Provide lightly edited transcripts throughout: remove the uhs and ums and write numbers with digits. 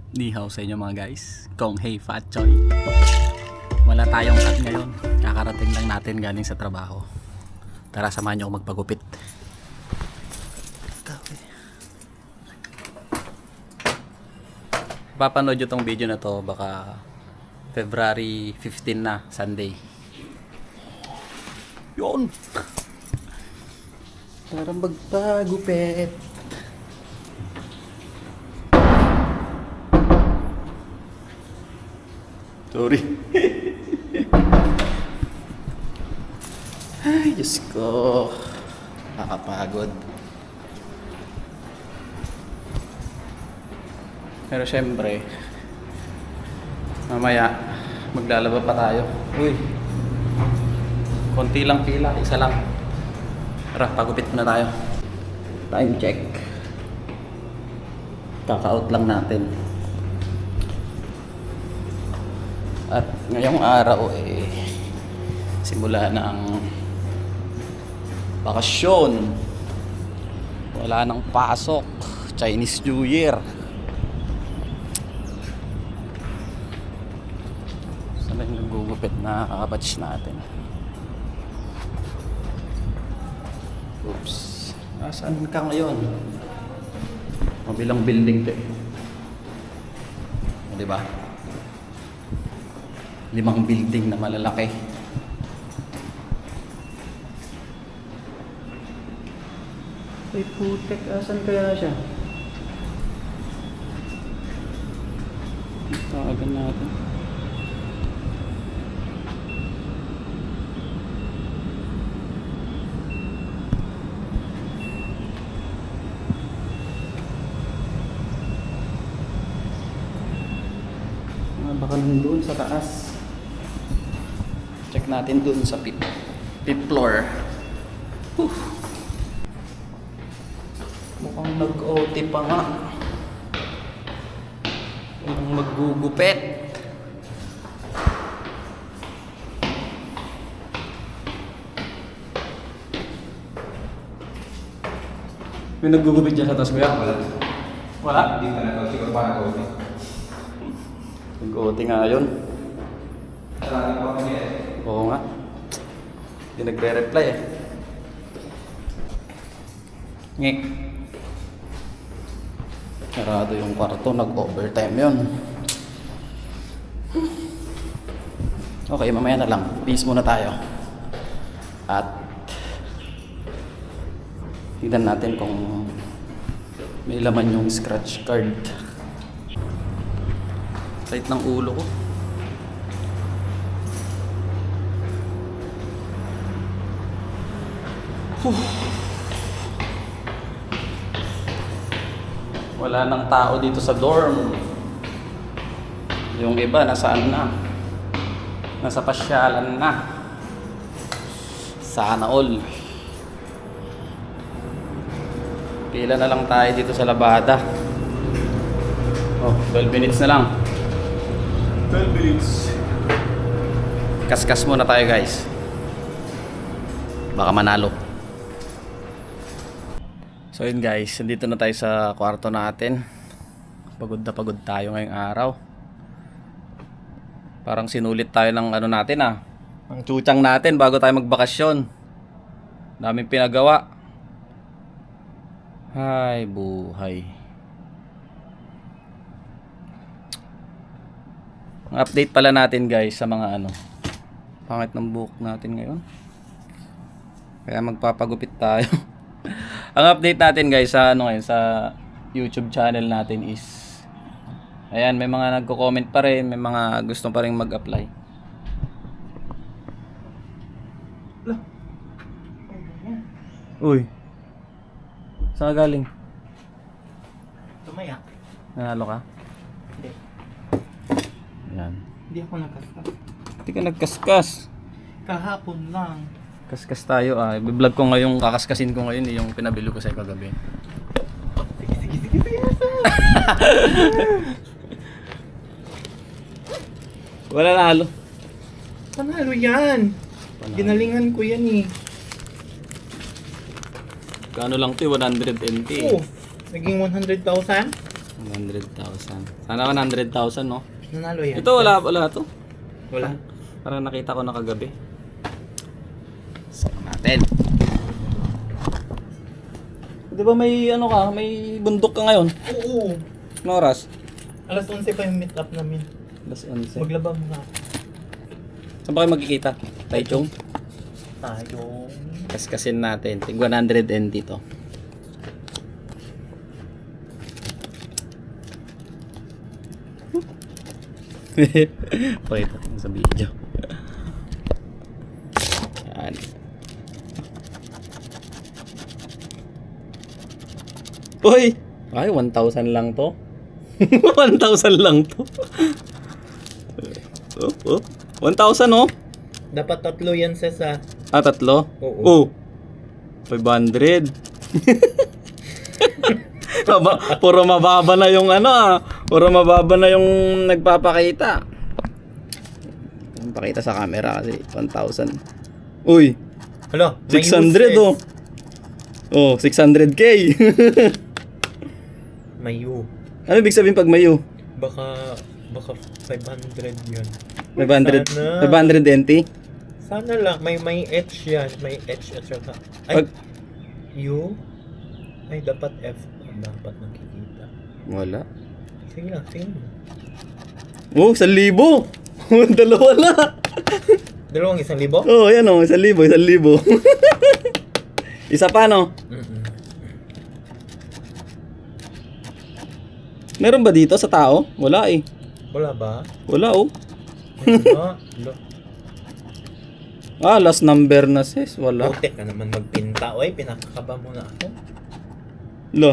Ni hao sa inyo mga guys. Kong hey Fat Choy. Wala tayong cut ngayon. Kakarating lang natin galing sa trabaho. Tara, samahan nyo ako magpagupit. Papanood nyo tong video na to baka February 15 na, Sunday. Yun! Tara magpagupit. Sorry. Ay, Diyos ko. Nakakapagod. Pero syempre, mamaya maglalaba pa tayo. Uy. Konti lang pila, isa lang. Tara, pagupit muna tayo. Time check. Kaka-out lang natin. At ngayong araw simula na ang bakasyon. Wala nang pasok. Chinese New Year. Sana yung nagugupit na kabatch natin. Oops. Saan ka ngayon? Mabilang building to Diba? 5 building na malalaki. Ay putek, asan kaya siya? Tawagan natin. Baka nandun sa taas. Check natin dun sa fifth floor. Mukhang nag-OT pa nga. Mukhang maggugupit. May naggugupit dyan sa taas kuya? Wala? Hindi ka na siguro pa nag-OT. Nag-OT nga yun. Sarali pa kami Oo nga. Hindi nagre-reply Ngek. Sarado yung kwarto. Nag-overtime yun. Okay, mamaya na lang. Peace muna tayo. At tignan natin kung may laman yung scratch card. Sakit ng ulo ko. Wala nang tao dito sa dorm. Yung iba nasaan na? Nasa pasyalan na. Sana all. Pila na lang tayo dito sa labada. Oh, 12 minutes na lang. 12 minutes. Kaskas muna tayo guys. Baka manalo. So yun guys, nandito na tayo sa kwarto natin. Pagod na pagod tayo ngayong araw. Parang sinulit tayo ng ano natin ang tsutsang natin bago tayo magbakasyon. Daming pinagawa. Ay buhay. Ang update pala natin guys sa mga pangit ng buhok natin ngayon. Kaya magpapagupit tayo. Ang update natin guys sa ngayon sa YouTube channel natin is ayan, may mga nagko-comment pa rin, may mga gusto pa rin mag-apply. Uy. Saan ka galing? Tumaya. Nanalo ka? Hindi. Ayan. Hindi ako nagkaskas. Hindi ka nagkaskas. Kahapon lang. Kaskas tayo i-vlog ko ngayon, kakaskasin ko ngayon yung pinabili ko sa kagabi. Sige. Wala nalo. Panalo yan. Ginalingan ko yan eh. Kano lang 'to, 100 NT. Oh, naging 100,000? 100,000. Sana 100,000, no? Nanalo yan. Ito, wala to. Wala. Parang nakita ko na kagabi. Saka natin. Di ba may ano ka, may bundok ka ngayon? Oo. Anong oras? Alas 11 pa yung meet up namin. Alas 11. Maglaba muna. Saan ba kayo magkikita? Taichung? Tayo. Kaskasin natin. Tig 100 NT to. Pakita ko sa video. Yan. Uy! Ay, 1,000 lang to. 1,000 lang to. Oh. 1,000 oh. Dapat tatlo yan sa Ah, tatlo? Oo. Oh. 500. Puro mababa na yung ano ah. Puro mababa na yung nagpapakita. Pakita sa camera kasi 1,000. Uy, Hala, 600 oh. Oh, 600k. Mayu. Ano ibig sabihin pag mayo? Baka 500 yun. 500 Sana. 500 NT? Sana lang, may H yan. May H at saka. Ay, Pag U? Ay, dapat F. Dapat nakikita. wala. Sige lang, sige lang. Oh, 1,000. Dalawa na. Dalawang 1,000? Oh, yan oh, 1,000, 1,000. Isa pa no? Mm-mm. Meron ba dito sa tao? Wala eh. Wala ba? Wala oh. Wala. Lo. Ah, last number na sis. Wala. Putek ka naman magpinta. Oy, pinakakaba mo na ako. Lo.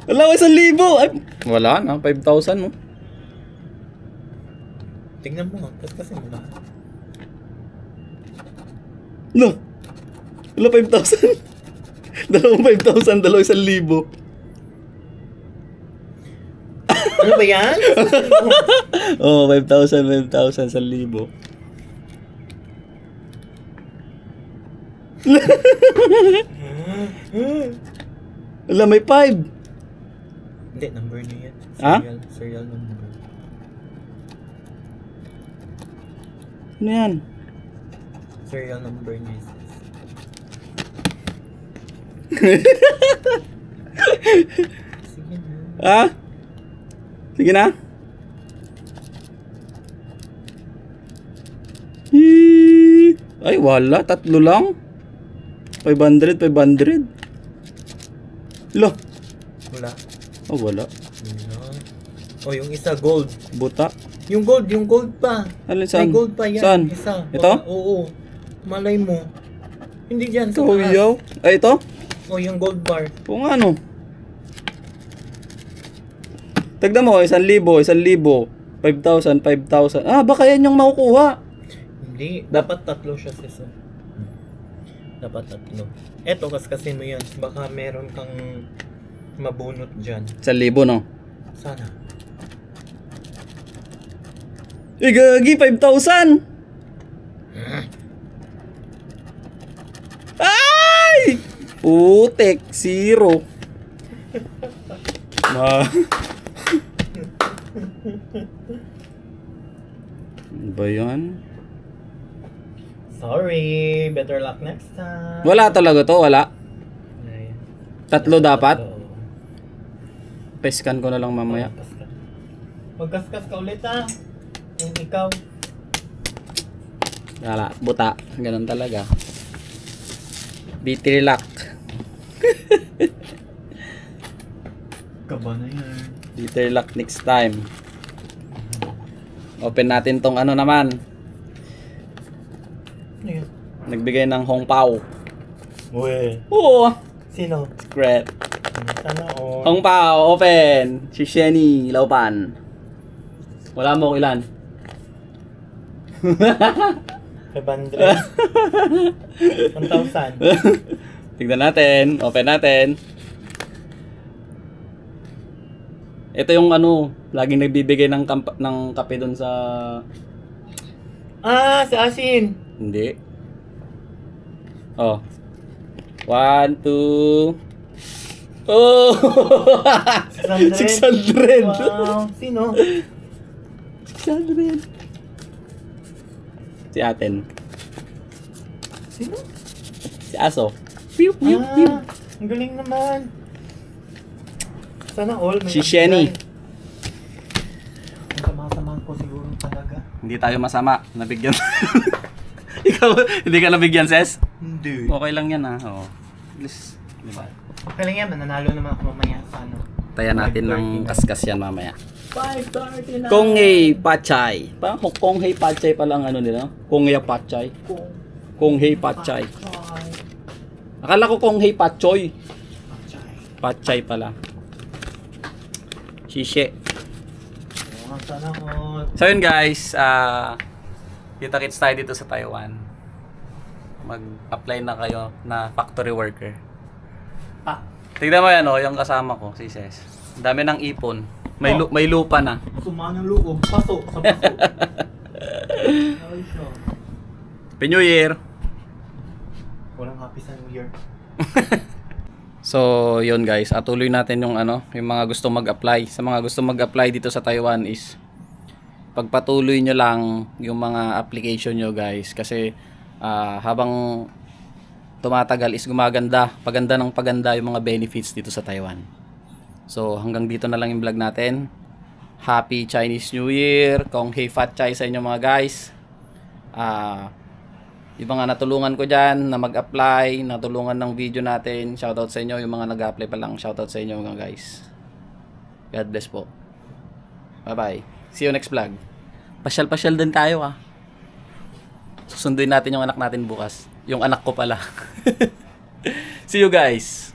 Wala, 1,000. Ay, wala na. 5,000 no? Tingnan mo. Kasi mo lahat. Wala, 5,000. Dalawang 5,000, dalawang 1,000. Ano ba yan? Oh, 5,000, 1,000. Wala, may 5. Hindi, number niya yan. Ha? Serial number. Ano yan? Serial number niya. Sige na. Ha? Sige na. Ay, wala. Tatlo lang. 500. Lo. Wala. Oh, wala. Wala. Oh, yung isa gold. Buta. Yung gold pa. Alin, May saan? gold pa yan. Saan? Isa. Ito? Oo. Malay mo. Hindi dyan sa Ito, taas. yaw. Ay, ito? Oh, yung gold bar. Kung ano. Tagda mo, 1,000, 5,000, 5,000. Ah, baka yan yung makukuha. Hindi. Dapat tatlo siya, sis. Dapat tatlo. Eto, kasi mo yan. Baka meron kang mabunot dyan. 1,000, no? Sana. Gagi, 5,000! Ay! Putek, 0. Ano ba yan? Sorry. Better luck next time. Wala talaga to, wala. Ay. Tatlo dapat. Oo. Peskan ko na lang mamaya. Magkaskas ka ulit ah. Yung ikaw. Wala, buta. Ganun talaga. Bitry luck. Kaba na yan. Bitry luck next time. Open natin tong ano naman. Ano yun? Nagbigay ng Hong Pao. Uwe. Oo. Sino? Secret. Sana all. Hong Pao, open. Si Shenny Laupan. Wala mo ilan? 500. 1,000. Tignan natin. Open natin. Ito yung ano, laging nagbibigay ng kape doon sa... Ah, si Asin. Hindi. Oh. 1, 2, Oh! 600. 600. Wow. Sino? 600. Si Aten. Sino? Si Aso. Pew, pew, pew. Ang galing naman. Sana all may Si Shenny. Ang sama-sama ko siguro talaga. Hindi tayo masama. Nabigyan. Ikaw, hindi ka nabigyan, Ses? Hindi. Okay lang yan, ha? Oo. At least, di ba? Okay lang yan, mananalo naman ako mamaya sa ano. Taya natin ng kaskas yan mamaya. 5:30 na. Konghei Pachay. Parang Konghei Pachay pa lang ano nila. Konghei Pachay. Konghei Pachay. Akala ko Konghei Pachoy. Pachay pala. Shishe. Sana all. So yun guys, kita-kits tayo dito sa Taiwan. Mag-apply na kayo na factory worker. Tignan mo yan, oh, yung kasama ko, si Ses. Ang dami ng ipon. May lupa na. Suma ng loob. Pasok sa pasok. Happy New Year! Walang happy sa New Year. So, yun guys, tuloy natin yung yung mga gusto mag-apply. Sa mga gusto mag-apply dito sa Taiwan is pagpatuloy nyo lang yung mga application nyo guys. Kasi habang tumatagal is paganda ng paganda yung mga benefits dito sa Taiwan. So, hanggang dito na lang yung vlog natin. Happy Chinese New Year! Konghei Fat Chai sa inyo mga guys. Yung mga natulungan ko dyan na mag-apply, natulungan ng video natin, shoutout sa inyo. Yung mga nag-apply pa lang, shoutout sa inyo mga guys. God bless po. Bye-bye. See you next vlog. Pasyal-pasyal din tayo Susunduin natin yung anak natin bukas. Yung anak ko pala. See you guys.